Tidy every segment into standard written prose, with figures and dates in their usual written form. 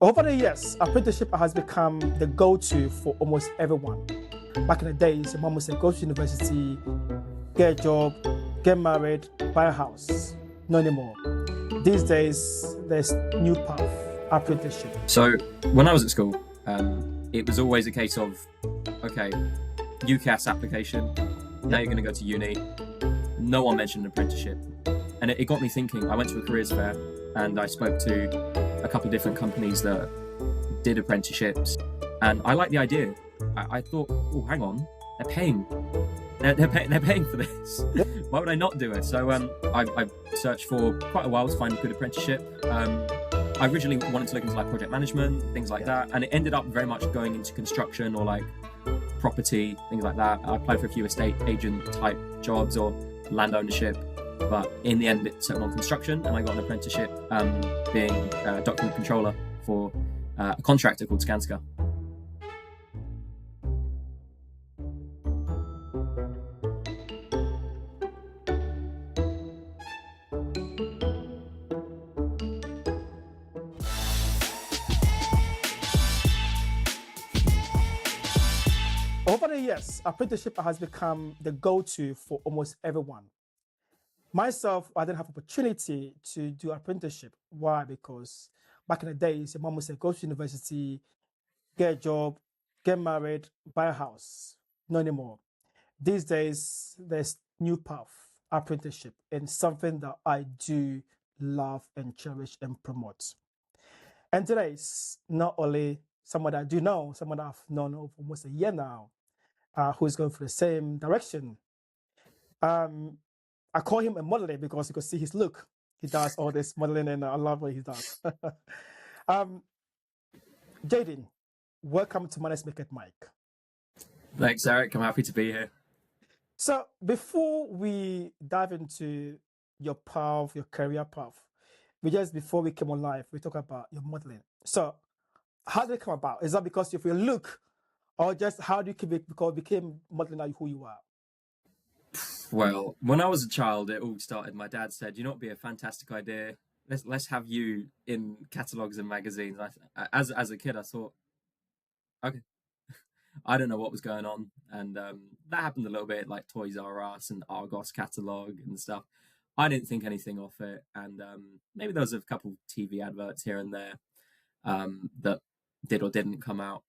Over the years, apprenticeship has become the go-to for almost everyone. Back in the days, your mom would say, go to university, get a job, get married, buy a house. No anymore. These days, there's new path, apprenticeship. So when I was at school, it was always a case of, okay, UCAS application, now you're going to go to uni. No one mentioned an apprenticeship. And it got me thinking. I went to a careers fair and I spoke to a couple of different companies that did apprenticeships. And I liked the idea. I thought, oh, hang on, they're paying. They're paying for this. Why would I not do it? So I searched for quite a while to find a good apprenticeship. I originally wanted to look into like project management, things like that. And it ended up very much going into construction or like property, things like that. I applied for a few estate agent type jobs or land ownership. But in the end, it settled on construction, and I got an apprenticeship being a document controller for a contractor called Skanska. Over the years, apprenticeship has become the go-to for almost everyone. Myself, I didn't have opportunity to do apprenticeship. Why? Because back in the days, your mom would say, go to university, get a job, get married, buy a house. No anymore. These days, there's new path, apprenticeship, and something that I do love and cherish and promote. And today is not only someone that I do know, someone that I've known over almost a year now, who is going for the same direction. I call him a modeler because you can see his look. He does all this modeling, and I love what he does. Jaden, welcome to Manners Maketh Mic. Thanks, Eric. I'm happy to be here. So before we dive into your path, your career path, before we came on live, we talk about your modeling. So how did it come about? Is that because of your look, or just how do you became modeling who you are? Well, when I was a child, it all started. My dad said, "You know, it'd be a fantastic idea. Let's have you in catalogs and magazines." As a kid, I thought, okay, I don't know what was going on, and that happened a little bit, like Toys R Us and Argos catalog and stuff. I didn't think anything of it, and maybe there was a couple TV adverts here and there that did or didn't come out,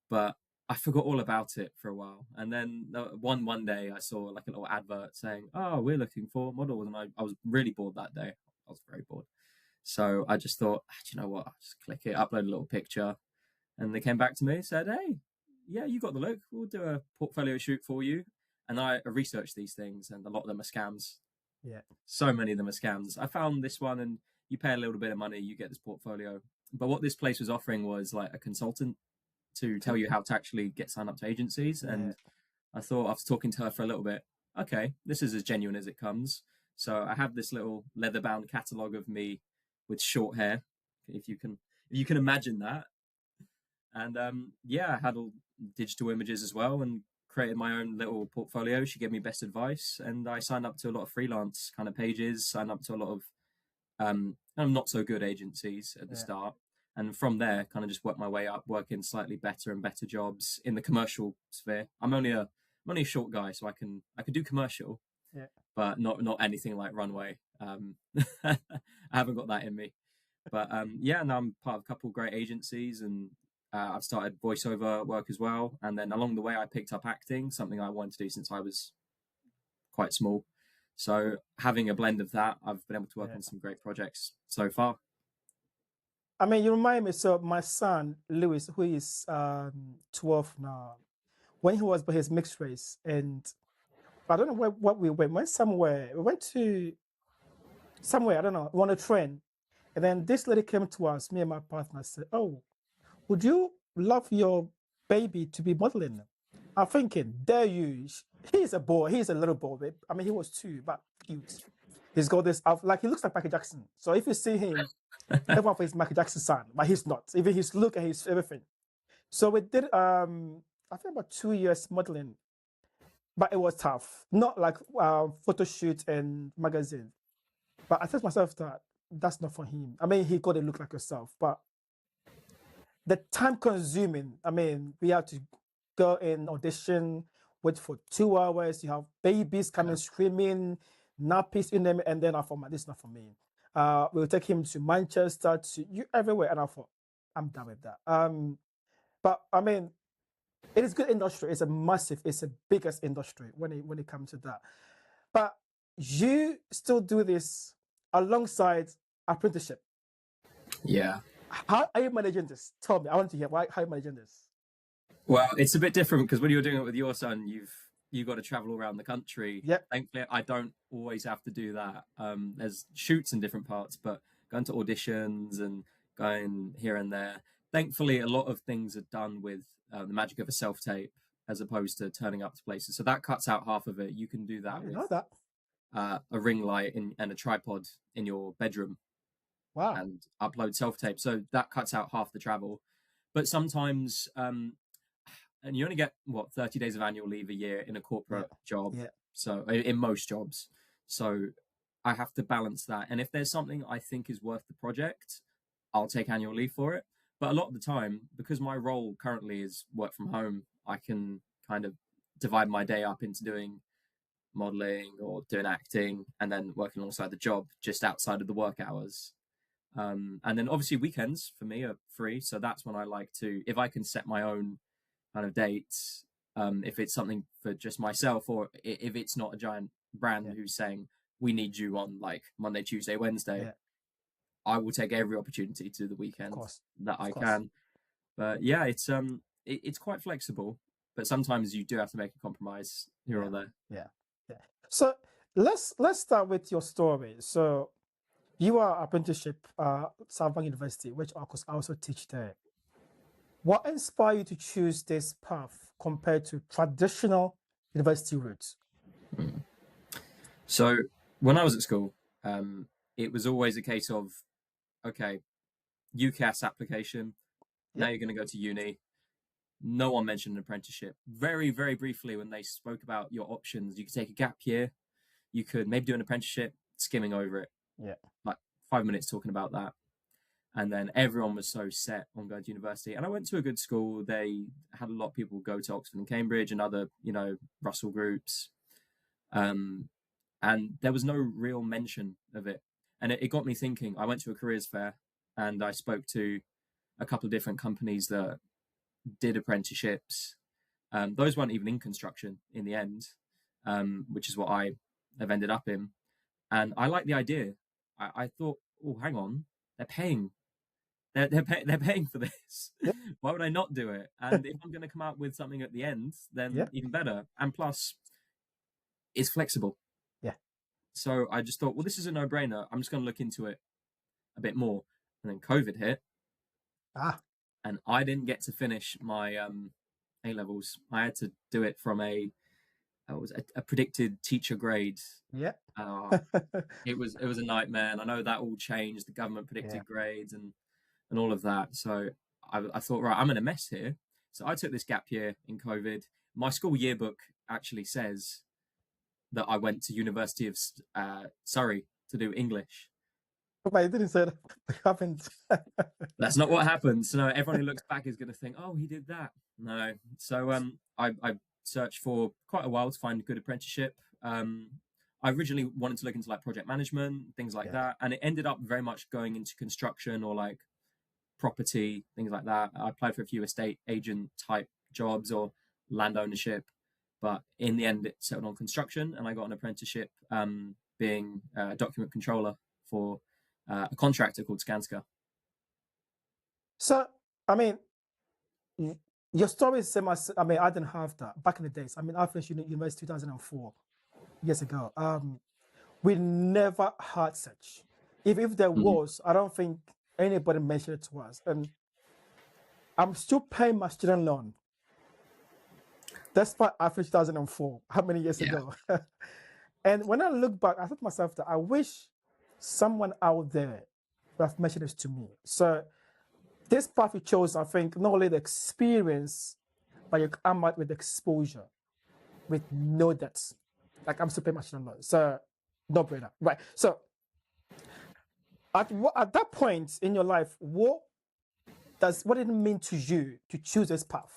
but I forgot all about it for a while. And then one day I saw like a little advert saying, "Oh, we're looking for models," and I was really bored that day. I was very bored, so I just thought, do you know what? I'll just click it, upload a little picture, and they came back to me and said, "Hey, yeah, you got the look. We'll do a portfolio shoot for you." And I researched these things, and a lot of them are scams. Yeah, so many of them are scams. I found this one, and you pay a little bit of money, you get this portfolio. But what this place was offering was like a consultant to tell you how to actually get signed up to agencies. Yeah. And I thought, after talking to her for a little bit, okay, this is as genuine as it comes. So I have this little leather-bound catalogue of me with short hair, if you can imagine that. And I had all digital images as well, and created my own little portfolio. She gave me best advice, and I signed up to a lot of freelance kind of pages, signed up to a lot of not so good agencies at the start. And from there, kind of just worked my way up, working slightly better and better jobs in the commercial sphere. I'm only a short guy, so I can do commercial, but not anything like runway. I haven't got that in me. But now I'm part of a couple of great agencies, and I've started voiceover work as well. And then along the way, I picked up acting, something I wanted to do since I was quite small. So having a blend of that, I've been able to work on some great projects so far. I mean, you remind me, so my son, Lewis, who is 12 now, when he was by his mixed race, and I don't know what we went somewhere. We went to somewhere, I don't know, on a train. And then this lady came to us, me and my partner, said, "Oh, would you love your baby to be modeling?" I'm thinking, dare you? He's a boy, he's a little boy. I mean, he was 2, but cute. He's got this, like, he looks like Michael Jackson. So if you see him, everyone thinks Michael Jackson's son, but he's not. Even his look and his everything. So we did, I think about 2 years modeling, but it was tough. Not like photo shoot and magazine. But I thought to myself that that's not for him. I mean, he got to look like yourself, but the time consuming. I mean, we have to go in audition, wait for 2 hours. You have babies coming screaming, nappies in them, and then I thought, man, this is not for me. We'll take him to Manchester, to you everywhere, and I thought, I'm done with that. But I mean, it is good industry. It's the biggest industry when it comes to that. But you still do this alongside apprenticeship. Yeah. How are you managing this? Tell me. I want to hear how are you managing this? Well, it's a bit different because when you're doing it with your son, you've got to travel around the country. Yep. Thankfully, I don't always have to do that. There's shoots in different parts, but going to auditions and going here and there. Thankfully, a lot of things are done with the magic of a self-tape as opposed to turning up to places. So that cuts out half of it. You can do that I didn't with know that. a ring light and a tripod in your bedroom. Wow. And upload self-tape. So that cuts out half the travel. But sometimes, and you only get, 30 days of annual leave a year in a corporate job. Yeah. So in most jobs. So I have to balance that. And if there's something I think is worth the project, I'll take annual leave for it. But a lot of the time, because my role currently is work from home, I can kind of divide my day up into doing modeling or doing acting and then working alongside the job just outside of the work hours. And then obviously weekends for me are free. So that's when I like to, if I can set my own kind of dates, if it's something for just myself or if it's not a giant brand who's saying, we need you on like Monday, Tuesday, Wednesday, I will take every opportunity to the weekend that I can. But yeah, it's quite flexible, but sometimes you do have to make a compromise here or there. Yeah. So let's start with your story. So you are apprenticeship Southbank University, which of course I also teach there. What inspired you to choose this path compared to traditional university routes? So when I was at school, it was always a case of, okay, UCAS application. Now you're going to go to uni. No one mentioned an apprenticeship. Very, very briefly, when they spoke about your options, you could take a gap year. You could maybe do an apprenticeship, skimming over it. Yeah. Like 5 minutes talking about that. And then everyone was so set on going to university. And I went to a good school. They had a lot of people go to Oxford and Cambridge and other, Russell groups. And there was no real mention of it. And it got me thinking. I went to a careers fair and I spoke to a couple of different companies that did apprenticeships. Those weren't even in construction in the end, which is what I have ended up in. And I like the idea. I thought, oh, hang on, they're paying. They're paying for this. Why would I not do it? And if I'm going to come out with something at the end, then even better. And plus, it's flexible. Yeah. So I just thought, well, this is a no-brainer. I'm just going to look into it a bit more. And then COVID hit. And I didn't get to finish my A-levels. I had to do it from a predicted teacher grade. Yeah. It was a nightmare. And I know that all changed, the government predicted grades and all of that. So I thought, right, I'm in a mess here. So I took this gap year in COVID. My school yearbook actually says that I went to University of Surrey to do English. But I didn't say that happened. That's not what happened. So no, everyone who looks back is going to think, oh, he did that. No. So I searched for quite a while to find a good apprenticeship. I originally wanted to look into like project management, things like that. And it ended up very much going into construction or like property, things like that. I applied for a few estate agent type jobs or land ownership. But in the end, it settled on construction and I got an apprenticeship being a document controller for a contractor called Skanska. So, I mean, your story is same as, I didn't have that back in the days. I finished university 2004, years ago. We never had such. If there was, I don't think anybody mentioned it to us. And I'm still paying my student loan. Despite I finished 2004, how many years ago? And when I look back, I thought to myself that I wish someone out there would have mentioned this to me. So this path you chose, I think, not only the experience, but you come out with exposure, with no debts. Like I'm still paying my student loan. So no brainer. Right. So at that point in your life, what what did it mean to you to choose this path?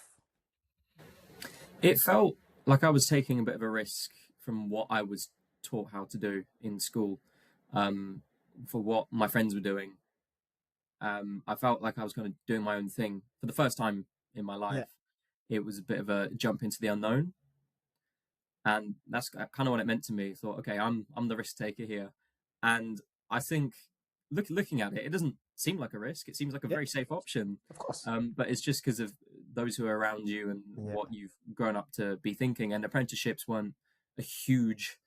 It felt like I was taking a bit of a risk from what I was taught how to do in school, um, for what my friends were doing. I felt like I was kind of doing my own thing for the first time in my Yeah, life. It was a bit of a jump into the unknown, and that's kind of what it meant to me. I thought, okay, I'm the risk taker here, and I think looking at it, it doesn't seem like a risk. It seems like a yeah, very safe option, of course. but it's just because of those who are around you and Yeah, what you've grown up to be thinking. And apprenticeships weren't a huge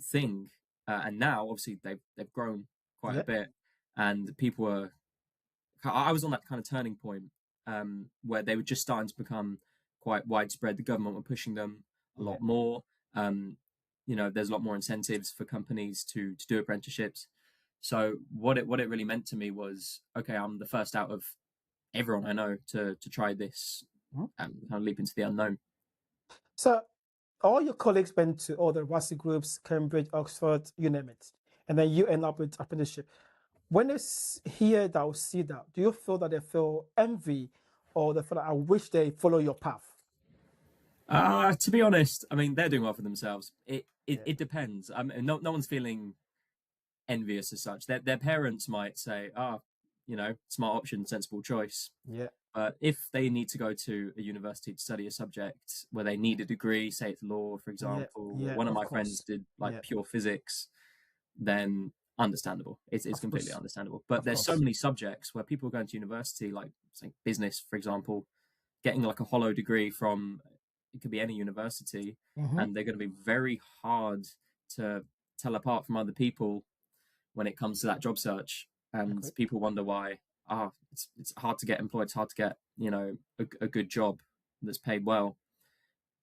thing, and now obviously they've grown quite a yeah, bit, and people are. I was on that kind of turning point, where they were just starting to become quite widespread. The government were pushing them a yeah. lot more. Um, there's a lot more incentives for companies to do apprenticeships. So what it really meant to me was, okay, I'm the first out of everyone I know to try this, Mhm. kind of leap into the unknown. So all your colleagues went to all the Rasi groups, Cambridge, Oxford, you name it, and then you end up with apprenticeship. When they hear that or see that, do you feel that they feel envy, or they feel like, I wish they follow your path? To be honest, I mean they're doing well for themselves. It it, Yeah, it depends. I mean, no one's feeling envious as such. Their parents might say, smart option, sensible choice. yeah, But if they need to go to a university to study a subject where they need a degree, say it's law, for yeah, example, or yeah, one of of my friends course. did like Yeah, pure physics, then understandable. It's of completely course, understandable. But of there's so course. many subjects where people are going to university, like say business, for example, getting like a hollow degree from it could be any university, Mm-hmm. and they're going to be very hard to tell apart from other people when it comes to that job search. And Agree. people wonder why it's hard to get employed, it's hard to get a good job that's paid well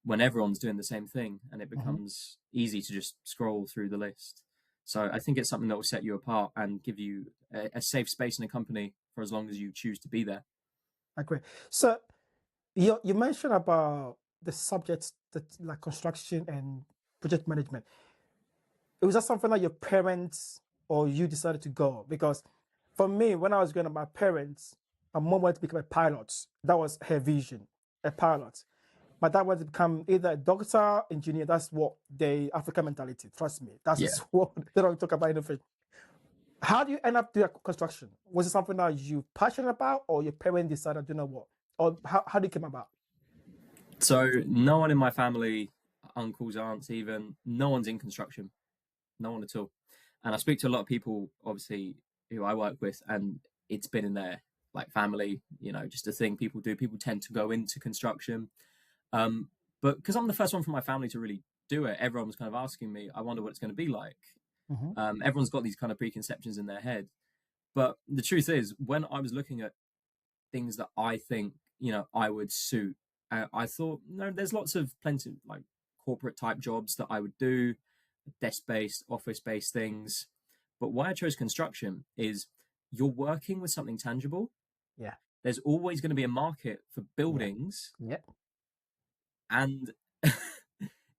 when everyone's doing the same thing, and it Mm-hmm. becomes easy to just scroll through the list. So I think it's something that will set you apart and give you a safe space in a company for as long as you choose to be there. Agree. So you mentioned about the subjects that like construction and project management. Was that something that your parents or you decided to go? Because for me, when I was growing up, my parents, my mom wanted to become a pilot. That was her vision, a pilot. My dad wanted to become either a doctor, engineer. That's what the African mentality. Trust me, that's Yeah. just what they don't talk about anything. How do you end up doing construction? Was it something that you passionate about, or your parents decided, you know what, or how did it come about? So no one in my family, uncles, aunts, even no one's in construction, no one at all. And I speak to a lot of people, obviously, who I work with, and it's been in their like family, just a thing people do. People tend to go into construction, um, but because I'm the first one from my family to really do it, everyone was kind of asking me, I wonder what it's going to be like. Mm-hmm. Everyone's got these kind of preconceptions in their head, but the truth is, when I was looking at things that I think I would suit, I thought no, there's plenty of like corporate type jobs that I would do, desk based, office based things. But why I chose construction is you're working with something tangible. Yeah, There's always going to be a market for yeah, buildings, yeah, and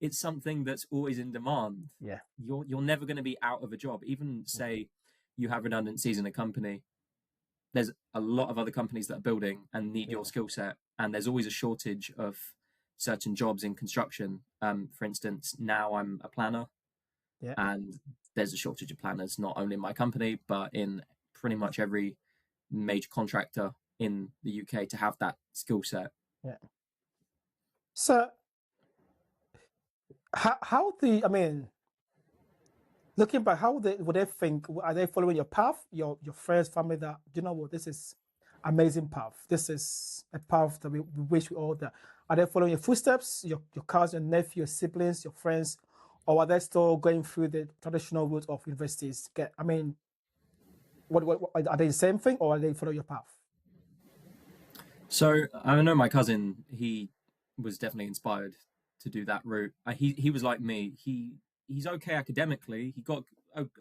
it's something that's always in demand. yeah, You're never going to be out of a job. Even say you have redundancies in a company, there's a lot of other companies that are building and need yeah, your skill set, and there's always a shortage of certain jobs in construction. For instance, now I'm a planner, yeah. and there's a shortage of planners not only in my company but in pretty much every major contractor in the UK to have that skill set. Yeah. So how the I mean, looking back, how would they think? Are they following your path, your friends, family? That you know what, this is amazing path. This is a path that we wish we all that. Are they following your footsteps? Your cousin, your nephew, your siblings, your friends, or are they still going through the traditional route of universities? I mean, what are they the same thing, or are they follow your path? So I know my cousin, he was definitely inspired to do that route. He was like me. He's okay academically. He got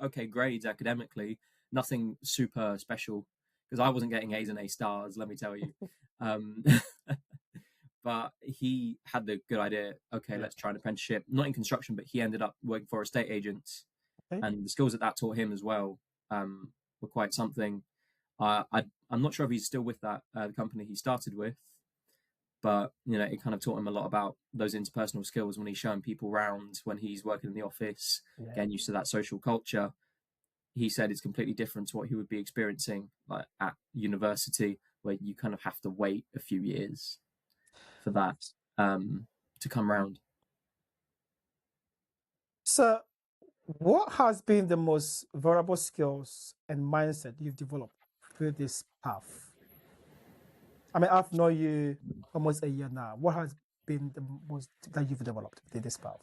okay grades academically. Nothing super special because I wasn't getting A's and A stars. Let me tell you. Um, but he had the good idea. Okay, Yeah. let's try an apprenticeship. Not in construction, but he ended up working for estate agents, Okay. and the skills that taught him as well, were quite something. I'm not sure if he's still with that company he started with, but it kind of taught him a lot about those interpersonal skills when he's showing people around, when he's working in the office, getting used to that social culture. He said it's completely different to what he would be experiencing like at university, where you kind of have to wait a few years for that to come around. So, what has been the most valuable skills and mindset you've developed through this path? I mean, I've known you almost a year now. What has been the most that you've developed within this path?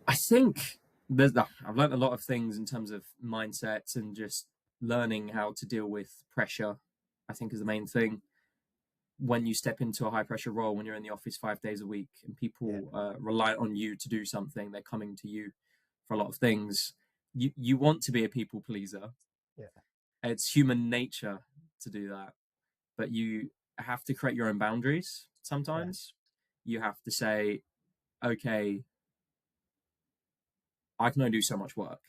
I think I've learned a lot of things in terms of mindsets and just learning how to deal with pressure. I think is the main thing. When you step into a high pressure role, when you're in the office 5 days a week and people rely on you to do something, they're coming to you for a lot of things. You want to be a people pleaser. Yeah. It's human nature to do that, but you have to create your own boundaries. Sometimes you have to say, okay, I can only do so much work.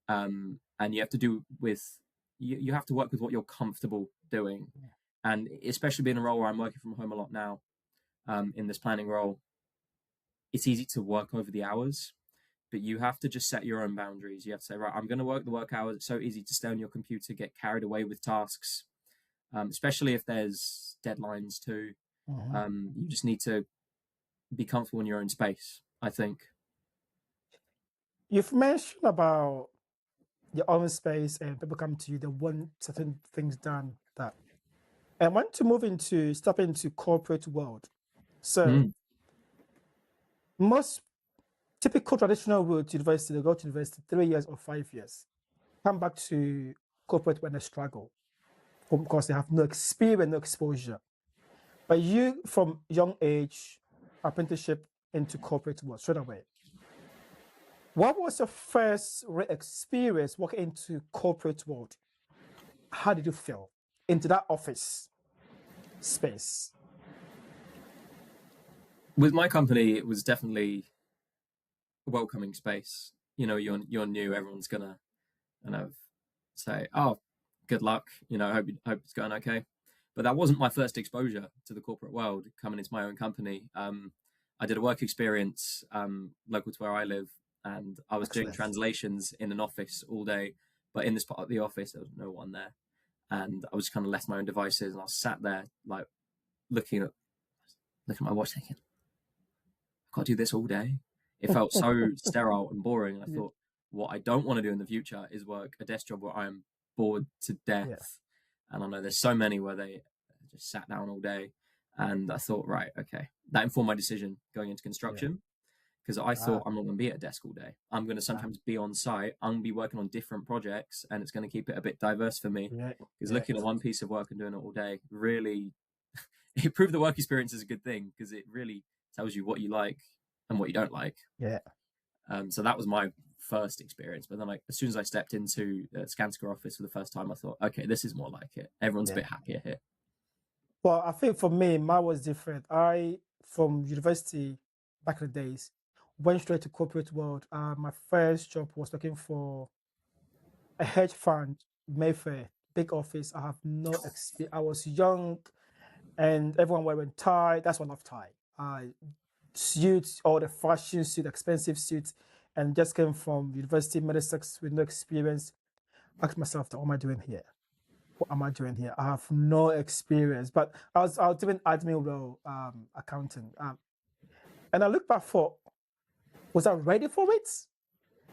And you have to do with, you have to work with what you're comfortable doing. And especially being a role where I'm working from home a lot now, in this planning role, it's easy to work over the hours, but you have to just set your own boundaries. You have to say, right, I'm going to work the work hours. It's so easy to stay on your computer, get carried away with tasks, especially if there's deadlines too. You just need to be comfortable in your own space, I think. You've mentioned about your own space and people come to you, they want certain things done that. And I want to step into corporate world. So most typical traditional route to university, they go to university 3 years or 5 years, come back to corporate when they struggle because they have no experience, no exposure. But you, from young age, apprenticeship into corporate world straight away. What was your first experience walking into corporate world? How did you feel into that office space? With my company, it was definitely a welcoming space. You're new. Everyone's gonna kind of say, "Oh, good luck." Hope it's going okay. But that wasn't my first exposure to the corporate world. Coming into my own company, I did a work experience local to where I live, and I was doing translations in an office all day. But in this part of the office, there was no one there, and I was kind of left to my own devices. And I was sat there, like looking at my watch, thinking, "I've got to do this all day." It felt so sterile and boring. And I thought, what I don't want to do in the future is work a desk job where I'm bored to death. And I know there's so many where they just sat down all day. And I thought, right, okay, that informed my decision going into construction, because I thought I'm not going to be at a desk all day. I'm going to sometimes be on site. I'm going to be working on different projects, and it's going to keep it a bit diverse for me. Because looking at one piece of work and doing it all day really, it proved the work experience is a good thing, because it really tells you what you like and what you don't like. So that was my first experience. But then, as soon as I stepped into the Skanska office for the first time, I thought, okay, this is more like it. Everyone's a bit happier here. Well, I think for me, mine was different. From university back in the days, went straight to corporate world. My first job was working for a hedge fund, Mayfair, big office. I have no experience. I was young, and everyone wearing tie. That's one of tie. Suits, all the fashion suit, expensive suits, and just came from university, Middlesex, with no experience. Asked myself, what am I doing here? What am I doing here? I have no experience. But I was doing admin role, accounting. And I look back for, was I ready for it?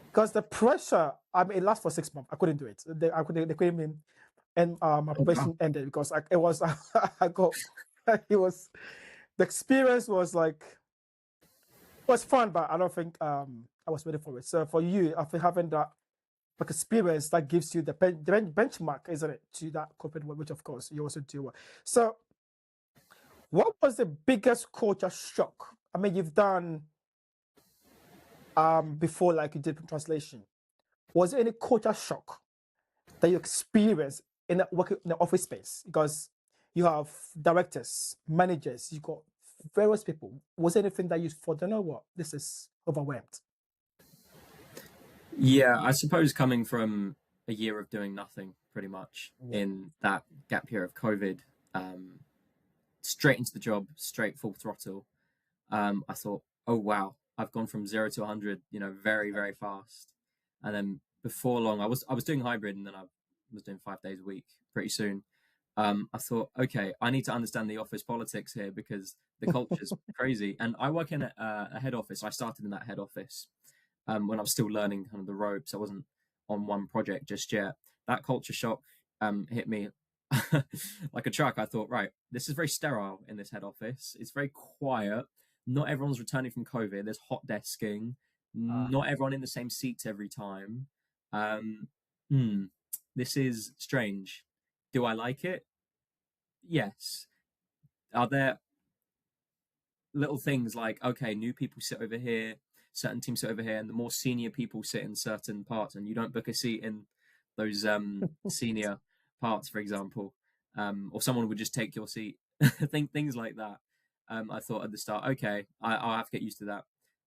Because the pressure, it lasted for 6 months. I couldn't do it. They couldn't even, and my probation ended because it was, the experience was like, it was fun, but I don't think I was ready for it. So for you, I think having that experience that gives you the benchmark, isn't it, to that corporate world, which of course you also do. So what was the biggest culture shock? I mean, you've done before, like you did translation. Was there any culture shock that you experienced in working in the office space? Because you have directors, managers, you got various people. Was there anything that you thought, you know what, this is overwhelmed? Yeah, I suppose coming from a year of doing nothing pretty much Yeah. in that gap year of COVID. Straight into the job, straight full throttle. I thought, oh wow, I've gone from 0 to 100, very very fast. And then before long, I was doing hybrid, and then I was doing 5 days a week pretty soon. I thought, okay, I need to understand the office politics here because the culture's crazy. And I work in a head office. I started in that head office when I was still learning kind of the ropes. I wasn't on one project just yet. That culture shock hit me like a truck. I thought, right, this is very sterile in this head office. It's very quiet. Not everyone's returning from COVID. There's hot desking. Not everyone in the same seats every time. Um, this is strange. Do I like it? Yes. Are there little things like, okay, new people sit over here, certain teams sit over here, and the more senior people sit in certain parts, and you don't book a seat in those senior parts, for example, or someone would just take your seat. Things like that. I thought at the start, okay, I'll have to get used to that.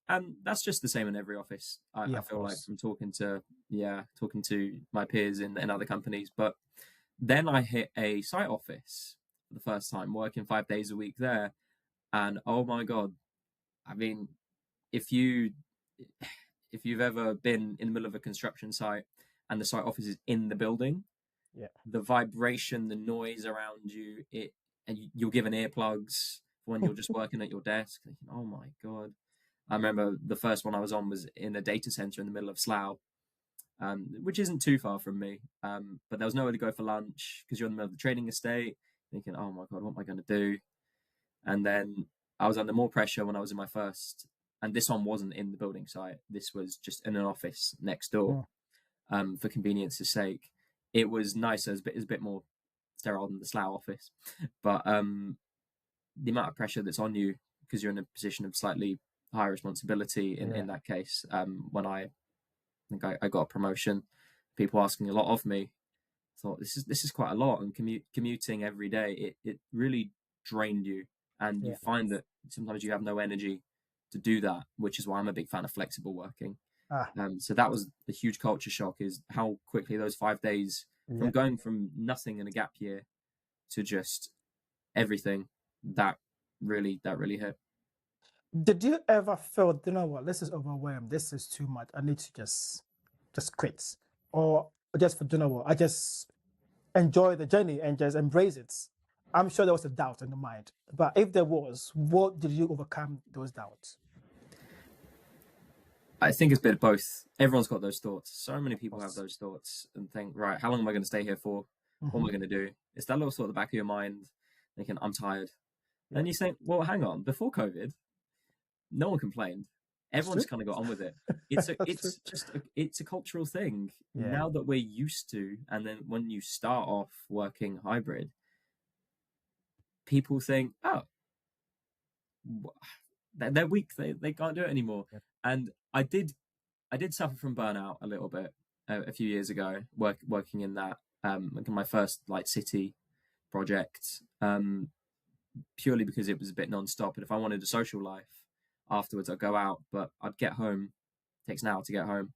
And that's just the same in every office. Yeah, I of feel like course. from talking to my peers in other companies. But then I hit a site office for the first time, working 5 days a week there. And oh my God, I mean, if you if you've ever been in the middle of a construction site and the site office is in the building, Yeah. the vibration, the noise around you, you're given earplugs when you're just working at your desk. Thinking, oh my God. I remember the first one I was on was in a data center in the middle of Slough, which isn't too far from me. But there was nowhere to go for lunch because you're in the middle of the trading estate, thinking, oh my God, what am I going to do? And then I was under more pressure when I was in my first, and this one wasn't in the building site. This was just in an office next door, for convenience's sake. It was nicer, it was a bit more sterile than the Slough office, but the amount of pressure that's on you because you're in a position of slightly higher responsibility in that case. When I think I got a promotion, people asking a lot of me, thought this is quite a lot, and commuting every day, it really drained you, and you Yeah. find that sometimes you have no energy to do that, which is why I'm a big fan of flexible working. So that was the huge culture shock, is how quickly those 5 days from Yeah. going from nothing in a gap year to just everything, that really hit. Did you ever feel, you know what, this is overwhelmed, this is too much, I need to just quit? Or just for, you know what, I just enjoy the journey and just embrace it? I'm sure there was a doubt in the mind, but if there was, what did you overcome those doubts? I think it's a bit of both. Everyone's got those thoughts. So many Of people have course. those thoughts and think, right, how long am I going to stay here for? What am I Mm-hmm. going to do? It's that little thought at the back of your mind thinking, I'm tired. Yeah, And you think, well, hang on, before COVID, no one complained. that's Everyone true. just kind of got on with it. That's true. It's a cultural thing. Yeah. Now that we're used to, and then when you start off working hybrid, people think, oh, they're weak. They can't do it anymore. Yeah. And I did suffer from burnout a little bit a few years ago, working in that, like my first like city project, purely because it was a bit non-stop. And if I wanted a social life afterwards, I'd go out, but I'd get home. It takes an hour to get home.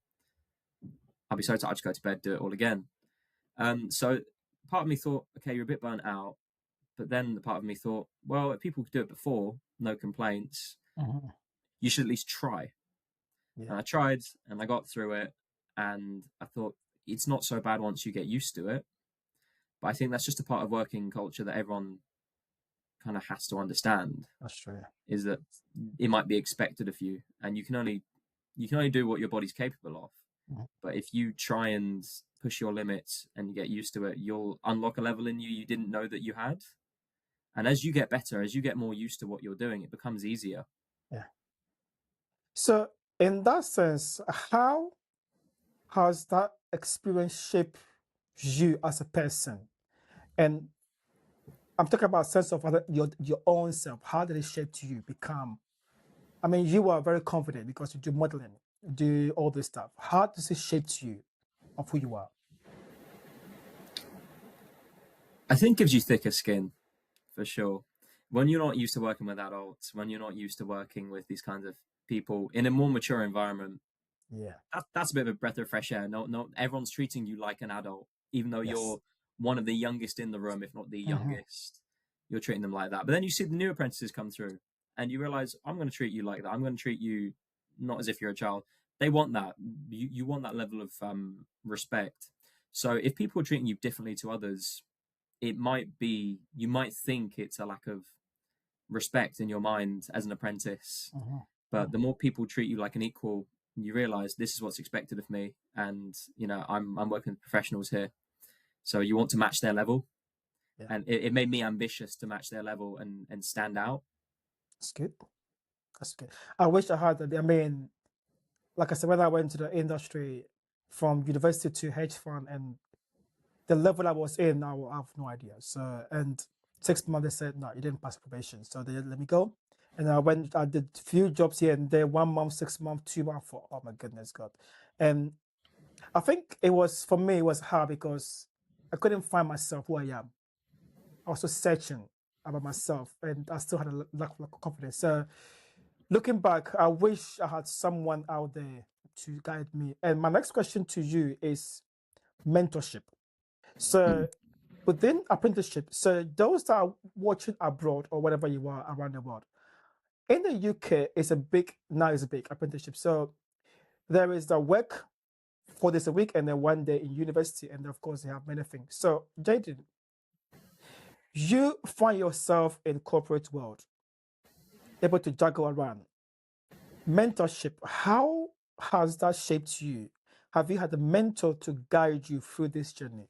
I'd be so tired, I'd just go to bed, do it all again. So part of me thought, okay, you're a bit burnt out. But then the part of me thought, well, if people could do it before, no complaints, Mm-hmm. you should at least try. Yeah. And I tried and I got through it. And I thought, it's not so bad once you get used to it. But I think that's just a part of working culture that everyone kind of has to understand, That's true. is that it might be expected of you, and you can only do what your body's capable of. Mhm. But if you try and push your limits and you get used to it, you'll unlock a level in you didn't know that you had. And as you get better, as you get more used to what you're doing, it becomes easier. Yeah. So, in that sense, how has that experience shaped you as a person? And I'm talking about sense of your own self. How did it shape you become? I mean, you are very confident because you do modeling, you do all this stuff. How does it shape you of who you are? I think it gives you thicker skin, for sure. When you're not used to working with adults, when you're not used to working with these kinds of people in a more mature environment, Yeah. That's a bit of a breath of fresh air. Not everyone's treating you like an adult, even though Yes. you're one of the youngest in the room, if not the Mm-hmm. youngest. You're treating them like that. But then you see the new apprentices come through, and you realize, I'm going to treat you like that. I'm going to treat you not as if you're a child. They want that. You want that level of respect. So if people are treating you differently to others, it might be, you might think it's a lack of respect in your mind as an apprentice. Mm-hmm. But the more people treat you like an equal, you realize this is what's expected of me, and I'm working with professionals here, so you want to match their level. Yeah. And it made me ambitious to match their level and stand out. That's good. That's good. I wish I had that. I mean, like I said, when I went to the industry from university to hedge fund, and the level I was in, I have no idea. So, and 6 months they said, no, you didn't pass probation. So they let me go. And I did a few jobs here and there, 1 month, 6 months, 2 months, for, oh my goodness, God. And I think it was, for me, it was hard because I couldn't find myself who I am. I was just searching about myself and I still had a lack of confidence. So looking back, I wish I had someone out there to guide me. And my next question to you is mentorship. So within apprenticeship, so those that are watching abroad or wherever you are around the world, in the UK, it's a big, now it's a big apprenticeship. So there is the work 4 days a week and then 1 day in university. And of course, they have many things. So, Jaden, you find yourself in corporate world, able to juggle around. Mentorship, how has that shaped you? Have you had a mentor to guide you through this journey?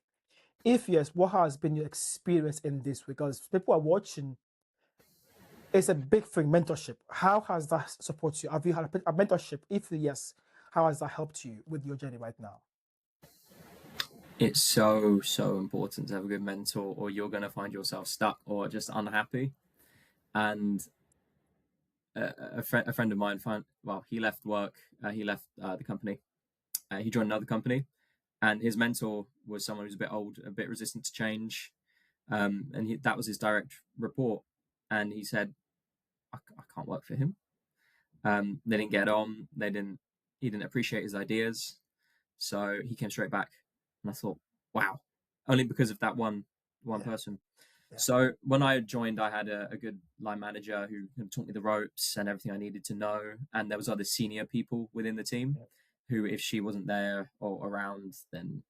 If yes, what has been your experience in this? Because people are watching, it's a big thing, mentorship. How has that supported you? Have you had a mentorship? If yes, how has that helped you with your journey right now? It's so important to have a good mentor, or you're going to find yourself stuck or just unhappy. And a friend of mine he left work, he left the company, he joined another company, and his mentor was someone who's a bit old, a bit resistant to change, and that was his direct report. And he said, I can't work for him. They didn't get on. He didn't appreciate his ideas, so he came straight back. And I thought, wow, only because of that one Yeah, person. yeah, So when I joined, I had a good line manager who taught me the ropes and everything I needed to know. And there was other senior people within the team yeah. who, if she wasn't there or around, then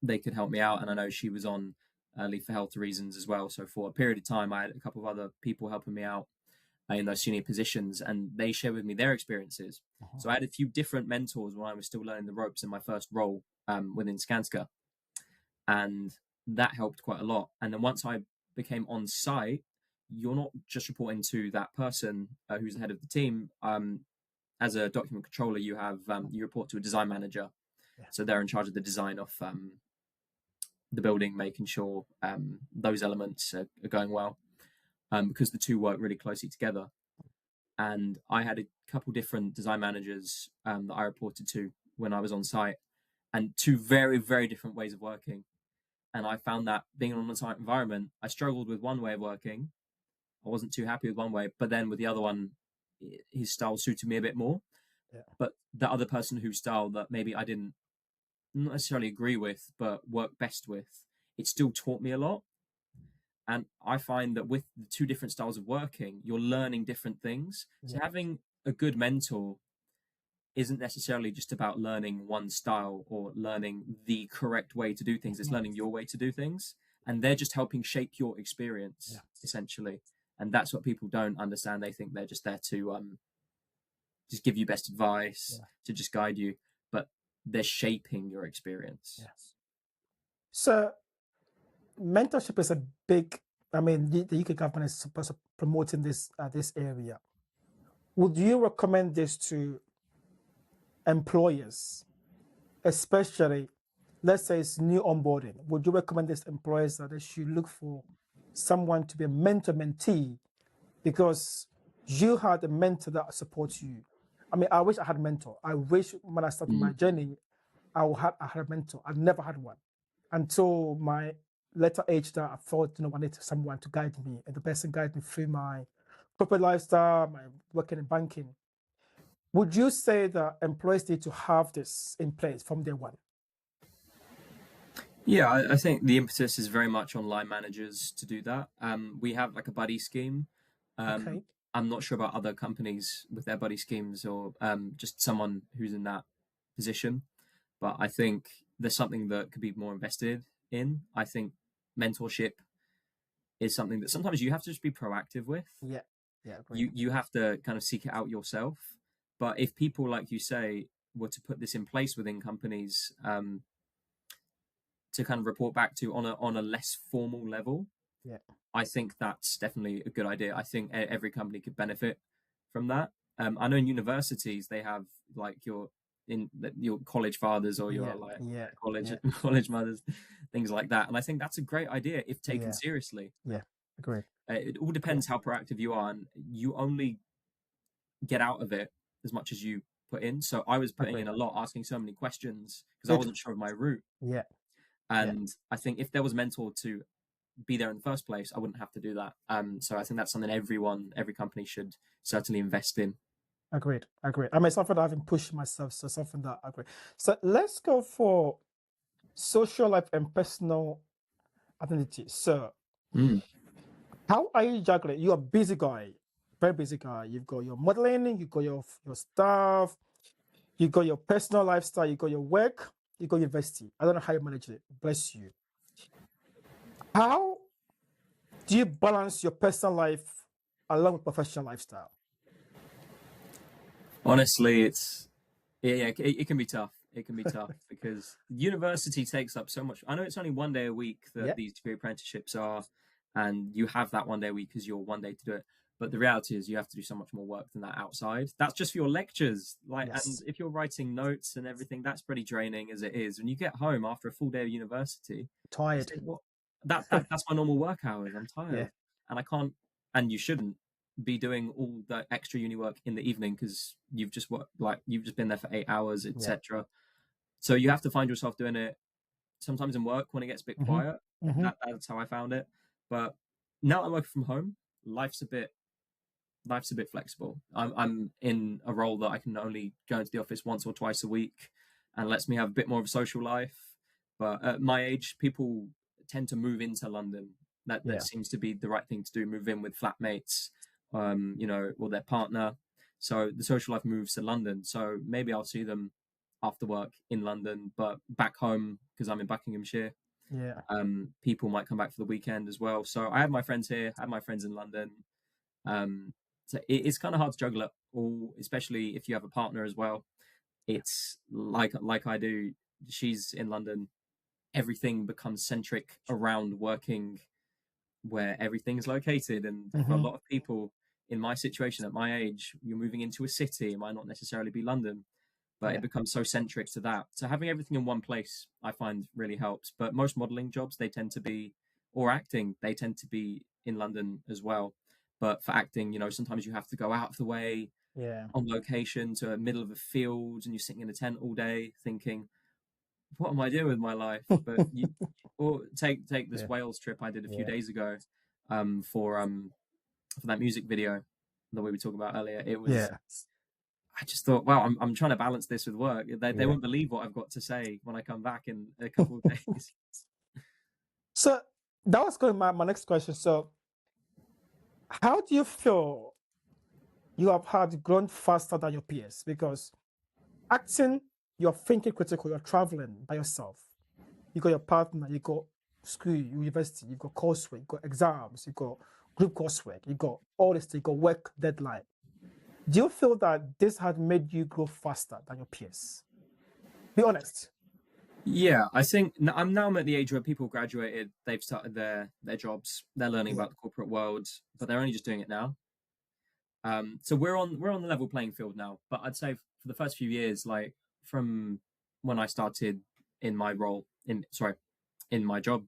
they could help me out. And I know she was on leave for health reasons as well. So for a period of time, I had a couple of other people helping me out in those senior positions, and they shared with me their experiences. Uh-huh. So I had a few different mentors when I was still learning the ropes in my first role within Skanska, and that helped quite a lot. And then once I became on site, you're not just reporting to that person who's the head of the team. As a document controller, you report to a design manager, Yeah, so they're in charge of the design of the building, making sure those elements are going well, because the two work really closely together. And I had a couple different design managers that I reported to when I was on site, and two very, very different ways of working. And I found that being in an on-site environment, I struggled with one way of working. I wasn't too happy with one way, but then with the other one, his style suited me a bit more. yeah. But the other person whose style that maybe I didn't not necessarily agree with, but work best with, it still taught me a lot. And I find that with the two different styles of working, you're learning different things. So Yeah. having a good mentor isn't necessarily just about learning one style or learning the correct way to do things. It's Mhm. learning your way to do things. And they're just helping shape your Yeah. experience, essentially. And that's what people don't understand. They think they're just there to just give you best advice, Yeah. to just guide you. But they're shaping your experience. Yes. So mentorship is a big. I mean, the UK government is supposed to promoting this area. Would you recommend this to employers, especially, let's say it's new onboarding? Would you recommend this to employers that they should look for someone to be a mentor mentee because you had a mentor that supports you? I mean, I wish I had a mentor. I wish when I started my journey, I had a mentor. I never had one until my later age that I thought, I needed someone to guide me. And the person guided me through my corporate lifestyle, my working in banking. would you say that employees need to have this in place from day one? Yeah, I think the impetus is very much on line managers to do that. We have like a buddy scheme. Okay. I'm not sure about other companies with their buddy schemes or just someone who's in that position, but I think there's something that could be more invested in. I think mentorship is something that sometimes you have to just be proactive with. Yeah. Yeah. Agreed. You have to kind of seek it out yourself. But if people, like you say, were to put this in place within companies, to kind of report back to on a less formal level, Yeah. I think that's definitely a good idea. I think every company could benefit from that. I know in universities they have like your college fathers or your Yeah. like Yeah. college Yeah. college mothers, things like that. And I think that's a great idea if taken Yeah. seriously. Yeah. Agreed. It all depends how proactive you are, and you only get out of it as much as you put in. So I was putting in Agreed. a lot, asking so many questions because I Good. wasn't sure of my route. Yeah. Yeah. And I think if there was a mentor to be there in the first place, I wouldn't have to do that. So I think that's something every company should certainly invest in. Agreed. Agreed. I mean, something that I've been pushing myself, so something that I agree. So let's go for social life and personal identity. So Mm. how are you juggling? You're a busy guy, very busy guy. You've got your modeling, you got your stuff, you got your personal lifestyle, you got your work, you got university. I don't know how you manage it. Bless you. How do you balance your personal life along with professional lifestyle? Honestly, it can be tough. It can be tough because university takes up so much. I know it's only one day a week that Yeah. these degree apprenticeships are, and you have that one day a week because you're one day to do it. But the reality is, you have to do so much more work than that outside. That's just for your lectures, like, Yes. and if you're writing notes and everything, that's pretty draining as it is. When you get home after a full day of university, you Tired. think, what? That's my normal work hours. I'm tired, Yeah. and I can't. And you shouldn't be doing all the extra uni work in the evening because you've just you've just been there for 8 hours, etc. So you have to find yourself doing it sometimes in work when it gets a bit quiet. That's how I found it. But now I'm working from home. Life's a bit flexible. I'm in a role that I can only go into the office once or twice a week, and lets me have a bit more of a social life. But at my age, people tend to move into London. That seems to be the right thing to do. Move in with flatmates, or their partner. So the social life moves to London. So maybe I'll see them after work in London, but back home because I'm in Buckinghamshire. Yeah. People might come back for the weekend as well. So I have my friends here. I have my friends in London. So it's kind of hard to juggle it all, especially if you have a partner as well. It's like I do. She's in London. Everything becomes centric around working where everything's located. And for a lot of people in my situation at my age, you're moving into a city. It might not necessarily be London, but it becomes so centric to that. So having everything in one place, I find really helps. But most modeling jobs, they tend to be, or acting, they tend to be in London as well. But for acting, sometimes you have to go out of the way on location to a middle of a field, and you're sitting in a tent all day thinking, what am I doing with my life? But or take this Wales trip I did a few days ago, for that music video that we were talking about earlier. It was, I just thought, wow, I'm trying to balance this with work. They won't believe what I've got to say when I come back in a couple of days. So that was going to my next question. So how do you feel you have had grown faster than your peers? Because acting, you're thinking critical, you're traveling by yourself. You got your partner, you got school, university, you got coursework, you got exams, you got group coursework, you got all this, you got work deadline. Do you feel that this had made you grow faster than your peers? Be honest. Yeah, I think I'm at the age where people graduated, they've started their jobs, they're learning about the corporate world, but they're only just doing it now. So we're on the level playing field now. But I'd say for the first few years, like from when I started in my role in my job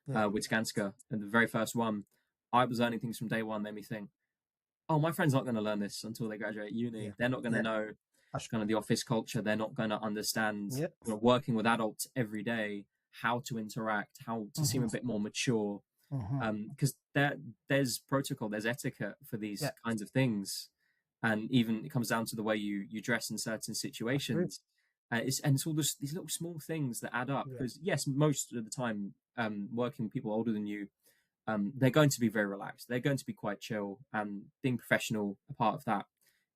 with Skanska, and the very first one, I was learning things from day one. Made me think, oh, my friend's not going to learn this until they graduate uni. They're not going to know kind of the office culture. They're not going to understand working with adults every day, how to interact, how to seem a bit more mature. Because there's protocol, there's etiquette for these kinds of things. and even it comes down to the way you dress in certain situations. It's all these little small things that add up. Yeah. Because yes, most of the time, working with people older than you, they're going to be very relaxed. They're going to be quite chill, and being professional, a part of that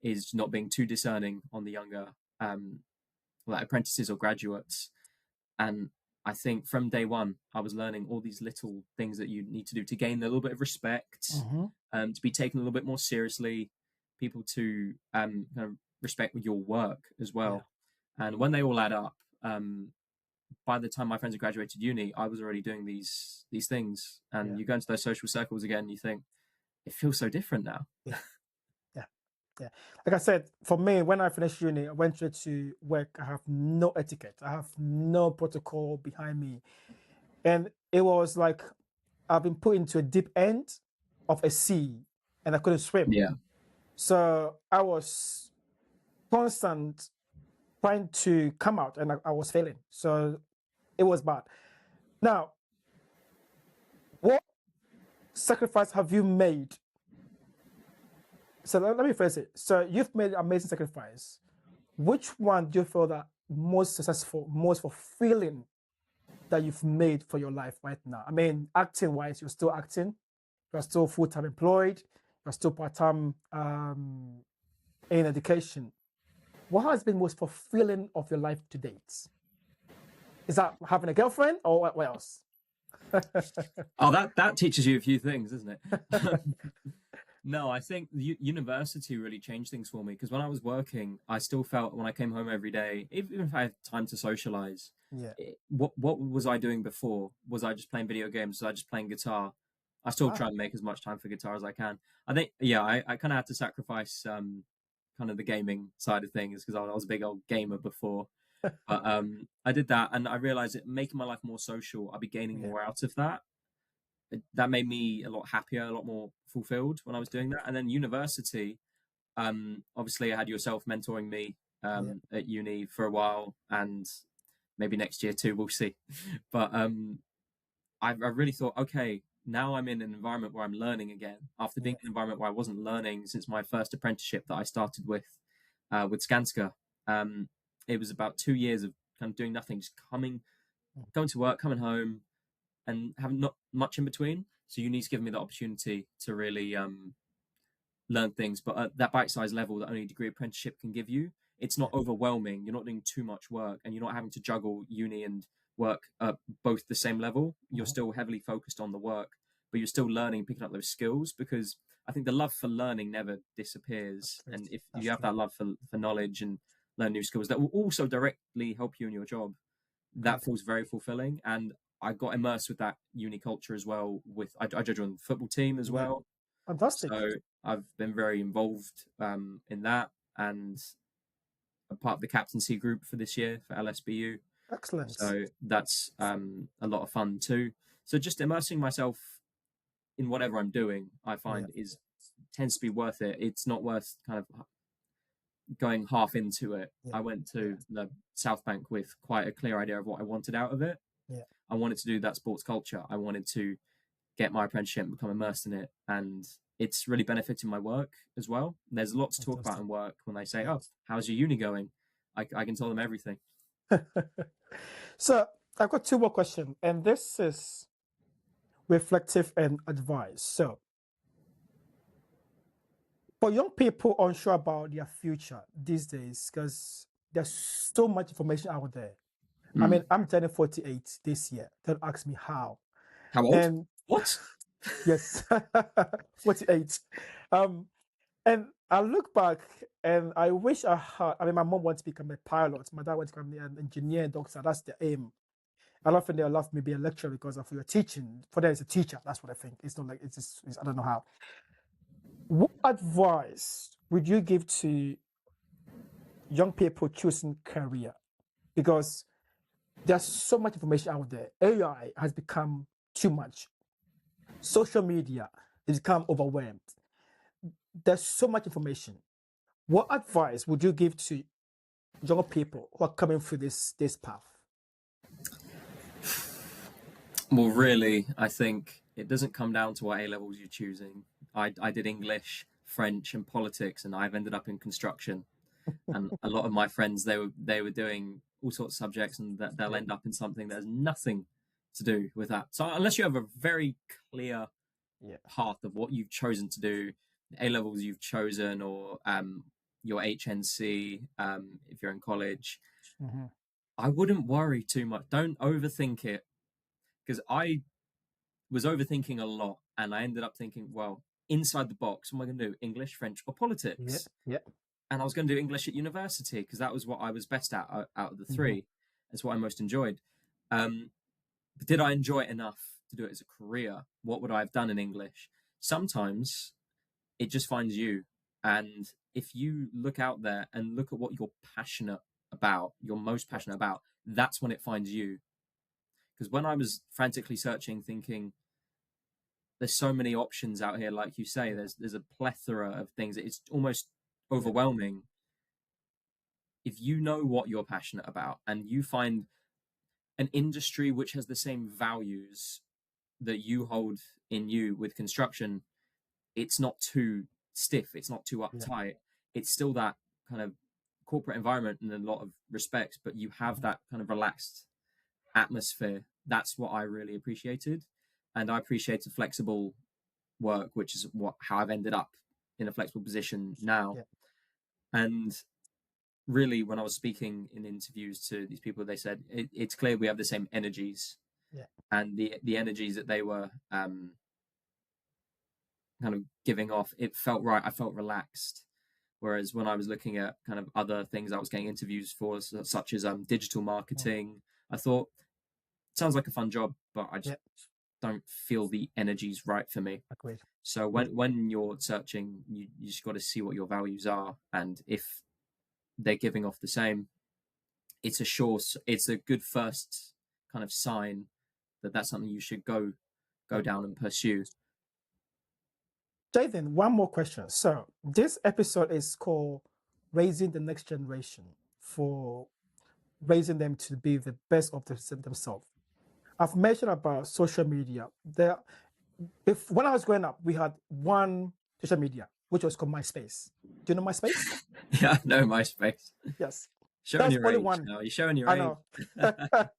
is not being too discerning on the younger, like apprentices or graduates. And I think from day one, I was learning all these little things that you need to do to gain a little bit of respect, to be taken a little bit more seriously, people to kind of respect your work as well. And when they all add up, by the time my friends had graduated uni, I was already doing these things. And you go into those social circles again, and you think it feels so different now. Yeah. Like I said, for me, when I finished uni, I went straight to work. I have no etiquette. I have no protocol behind me. And it was like I've been put into a deep end of a sea and I couldn't swim. Yeah. So I was constant trying to come out and I was failing. So it was bad. Now, what sacrifice have you made? So let me phrase it. So you've made an amazing sacrifice. Which one do you feel that most successful, most fulfilling that you've made for your life right now? I mean, acting wise, you're still acting, you're still full-time employed, you're still part-time in education. What has been most fulfilling of your life to date? Is that having a girlfriend or what else? Oh, that teaches you a few things, doesn't it? No, I think university really changed things for me, because when I was working, I still felt when I came home every day, even if I had time to socialize, what was I doing before? Was I just playing video games? Was I just playing guitar? I still try and make as much time for guitar as I can. I think, I kind of had to sacrifice kind of the gaming side of things, because I was a big old gamer before. But I did that, and I realized it making my life more social, I'd be gaining more out of that. That made me a lot happier, a lot more fulfilled when I was doing that. And then university, obviously I had yourself mentoring me at uni for a while, and maybe next year too, we'll see. But I really thought, okay, now I'm in an environment where I'm learning again, after being in an environment where I wasn't learning since my first apprenticeship that I started with Skanska. It was about 2 years of kind of doing nothing, just going to work, coming home, and having not much in between. So uni's given me the opportunity to really learn things, but at that bite-sized level that only a degree apprenticeship can give you. It's not overwhelming. You're not doing too much work, and you're not having to juggle uni and work at both the same level. You're still heavily focused on the work, but you're still learning, picking up those skills, because I think the love for learning never disappears. And if you have that love for knowledge and learn new skills that will also directly help you in your job, that feels very fulfilling. And I got immersed with that uni culture as well. I judge on the football team as well. Fantastic. So I've been very involved in that, and a part of the captaincy group for this year for LSBU. Excellent. So that's a lot of fun too. So just immersing myself in whatever I'm doing, I find tends to be worth it. It's not worth kind of going half into it. I went to the South Bank with quite a clear idea of what I wanted out of it. I wanted to do that sports culture. I wanted to get my apprenticeship and become immersed in it. And it's really benefiting my work as well. There's a lot to talk about in work when they say, oh, how's your uni going? I can tell them everything. So I've got two more questions, and this is reflective and advice. So for young people unsure about their future these days, because there's so much information out there. I mean, I'm turning 48 this year. Don't ask me how. How old? And What? Yes, 48. And I look back and I wish I had. I mean, my mom wants to become a pilot. My dad wants to become an engineer, doctor. That's the aim. I love when they love me be a lecturer because of your teaching. For them, it's a teacher. That's what I think. It's not like it's just. I don't know how. What advice would you give to young people choosing career? Because there's so much information out there. AI has become too much. Social media has become overwhelmed. There's so much information. What advice would you give to young people who are coming through this path? Well, really, I think it doesn't come down to what A levels you're choosing. I did English French and politics, and I've ended up in construction. And a lot of my friends, they were doing all sorts of subjects, and that they'll end up in something that has nothing to do with that. So unless you have a very clear path of what you've chosen to do, A levels you've chosen, or your HNC, if you're in college, I wouldn't worry too much. Don't overthink it, because I was overthinking a lot, and I ended up thinking, well, inside the box, what am I going to do? English, French, or politics? And I was going to do English at university because that was what I was best at out of the three. That's what I most enjoyed. But did I enjoy it enough to do it as a career? What would I have done in English? Sometimes it just finds you. And if you look out there and look at what you're passionate about, you're most passionate about, that's when it finds you. Because when I was frantically searching, thinking, there's so many options out here, like you say, there's a plethora of things. It's almost overwhelming. If you know what you're passionate about and you find an industry which has the same values that you hold in you with construction, it's not too stiff, it's not too uptight. It's still that kind of corporate environment in a lot of respects, but you have that kind of relaxed atmosphere. That's what I really appreciated. And I appreciated flexible work, which is how I've ended up in a flexible position now. And really, when I was speaking in interviews to these people, they said it's clear we have the same energies, and the energies that they were kind of giving off, it felt right. I felt relaxed. Whereas when I was looking at kind of other things I was getting interviews for, such as digital marketing, I thought, sounds like a fun job, but I just don't feel the energy's right for me. Agreed. So when you're searching, you just got to see what your values are, and if they're giving off the same, it's a good first kind of sign that that's something you should go down and pursue. Jaden, one more question. So this episode is called Raising the Next Generation, for raising them to be the best of themselves. I've mentioned about social media. When I was growing up, we had one social media, which was called MySpace. Do you know MySpace? Yeah, I know MySpace. Yes. Showing your age now. You're showing your age. I know.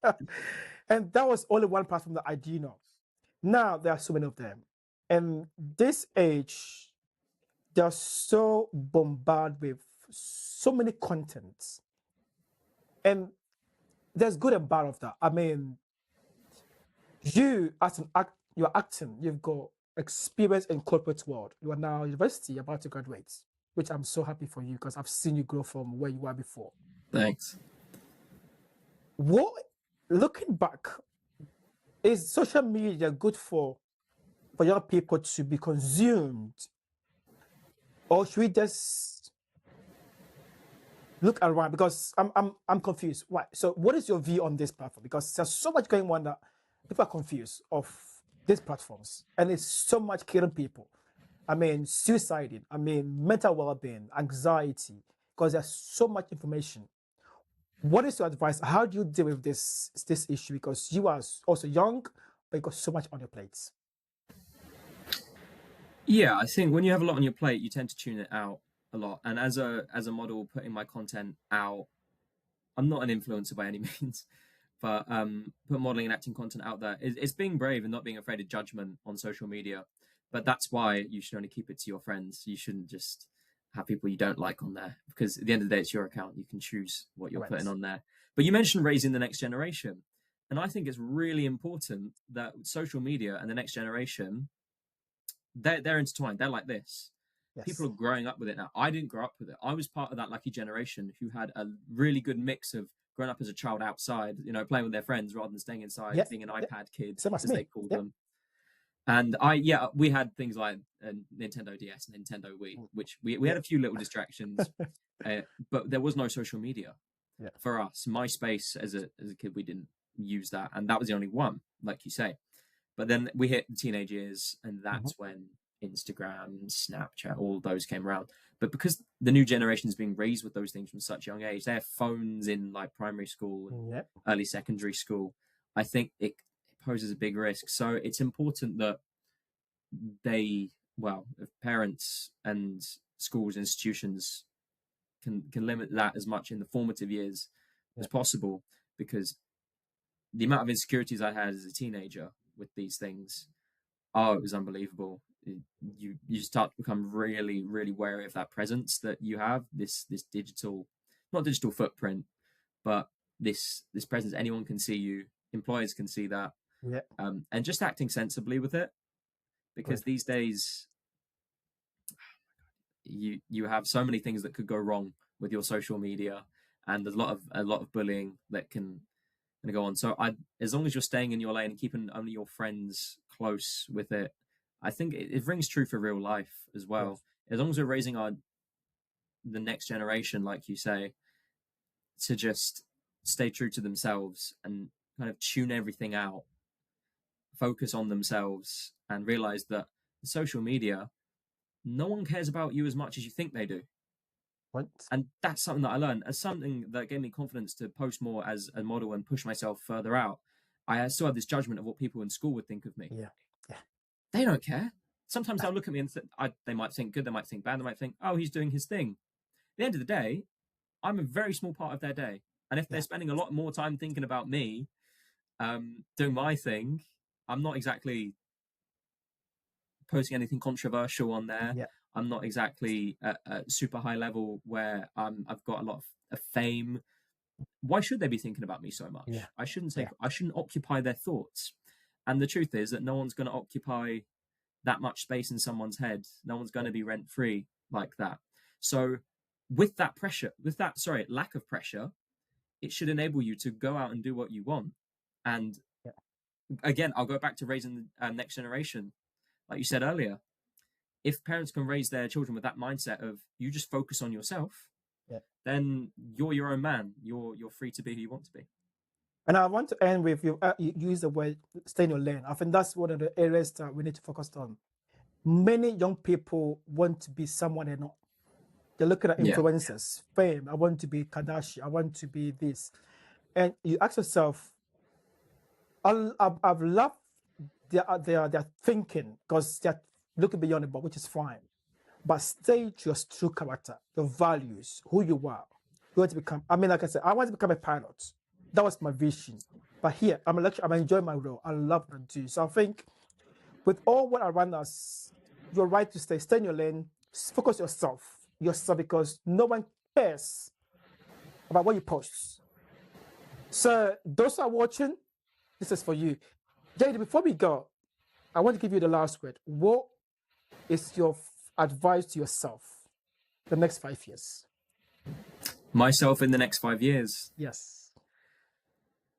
And that was only one platform that I do know. Now there are so many of them. And this age, they're so bombarded with so many contents. And there's good and bad of that. I mean, you as you're acting, you've got experience in corporate world. You are now university, about to graduate, which I'm so happy for you because I've seen you grow from where you were before. Thanks. Looking back, is social media good for young people to be consumed, or should we just look around? Because I'm confused. Why? So what is your view on this platform? Because there's so much going on that people are confused of these platforms, and it's so much killing people. I mean, suiciding. I mean, mental well-being, anxiety, because there's so much information. What is your advice? How do you deal with this issue? Because you are also young, but you got so much on your plates. Yeah, I think when you have a lot on your plate, you tend to tune it out a lot. And as a model, putting my content out, I'm not an influencer by any means, but put modeling and acting content out there. It's being brave and not being afraid of judgment on social media. But that's why you should only keep it to your friends. You shouldn't just have people you don't like on there, because at the end of the day, it's your account. You can choose what you're putting on there. But you mentioned raising the next generation. And I think it's really important that social media and the next generation, they're intertwined. They're like this. Yes. People are growing up with it now. I didn't grow up with it. I was part of that lucky generation who had a really good mix of growing up as a child outside, playing with their friends rather than staying inside, being an iPad kid, as they called them. And we had things like Nintendo DS and Nintendo Wii, which we had a few little distractions, but there was no social media for us. MySpace, as a kid, we didn't use that, and that was the only one, like you say. But then we hit the teenage years, and that's when Instagram, Snapchat, all those came around. But because the new generation is being raised with those things from such a young age, they have phones in like primary school and early secondary school. I think it poses a big risk. So it's important that they well, if parents and schools, institutions can limit that as much in the formative years as possible, because the amount of insecurities I had as a teenager with these things, it was unbelievable. You start to become really, really wary of that presence that you have, this digital, not digital footprint, but this presence. Anyone can see you, employers can see that, and just acting sensibly with it, because these days you have so many things that could go wrong with your social media, and there's a lot of bullying that can go on. So as long as you're staying in your lane and keeping only your friends close with it, I think it rings true for real life as well. As long as we're raising the next generation, like you say, to just stay true to themselves and kind of tune everything out, focus on themselves, and realize that social media, no one cares about you as much as you think they do. What? And that's something that I learned, as something that gave me confidence to post more as a model and push myself further out. I still had this judgment of what people in school would think of me. Yeah. They don't care. Sometimes they'll look at me and they might think good, they might think bad, they might think, oh, he's doing his thing. At the end of the day, I'm a very small part of their day. And if they're spending a lot more time thinking about me, doing my thing, I'm not exactly posting anything controversial on there. I'm not exactly at a super high level where I've got a lot of fame. Why should they be thinking about me so much? I shouldn't occupy their thoughts. And the truth is that no one's going to occupy that much space in someone's head. No one's going to be rent free like that. So with that lack of pressure, it should enable you to go out and do what you want. And again, I'll go back to raising the next generation. Like you said earlier, if parents can raise their children with that mindset of you just focus on yourself, then you're your own man. You're free to be who you want to be. And I want to end with you use the word stay in your lane. I think that's one of the areas that we need to focus on. Many young people want to be someone they're not. They're looking at influencers, fame. I want to be Kardashian. I want to be this. And you ask yourself, I've loved their thinking, because they're looking beyond the box, which is fine. But stay to your true character, your values, who you are. You want to become, like I said, I want to become a pilot. That was my vision. But here, I'm a lecturer, I'm enjoying my role. I love what I do. So I think with all what around us, you're right to stay in your lane, focus yourself, because no one cares about what you post. So those who are watching, this is for you. Jaden, before we go, I want to give you the last word. What is your advice to yourself the next 5 years? Myself in the next 5 years? Yes.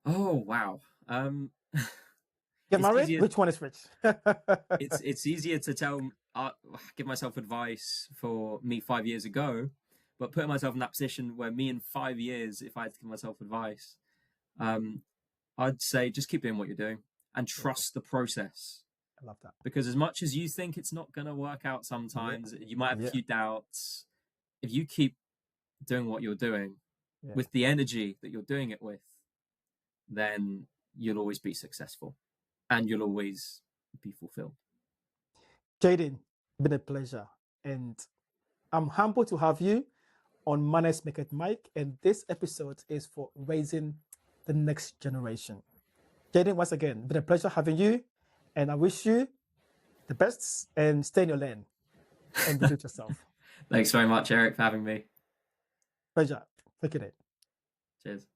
Oh, wow. Get married? Which one is rich? It's easier to give myself advice for me 5 years ago, but putting myself in that position where me in 5 years, if I had to give myself advice, I'd say just keep doing what you're doing and trust the process. I love that. Because as much as you think it's not going to work out sometimes, you might have a few doubts. If you keep doing what you're doing with the energy that you're doing it with, then you'll always be successful and you'll always be fulfilled. Jaden, been a pleasure. And I'm humbled to have you on Manners Maketh Mic. And this episode is for raising the next generation. Jaden, once again, been a pleasure having you. And I wish you the best and stay in your lane and be with yourself. Thanks very much, Eric, for having me. Pleasure. Look at it. Cheers.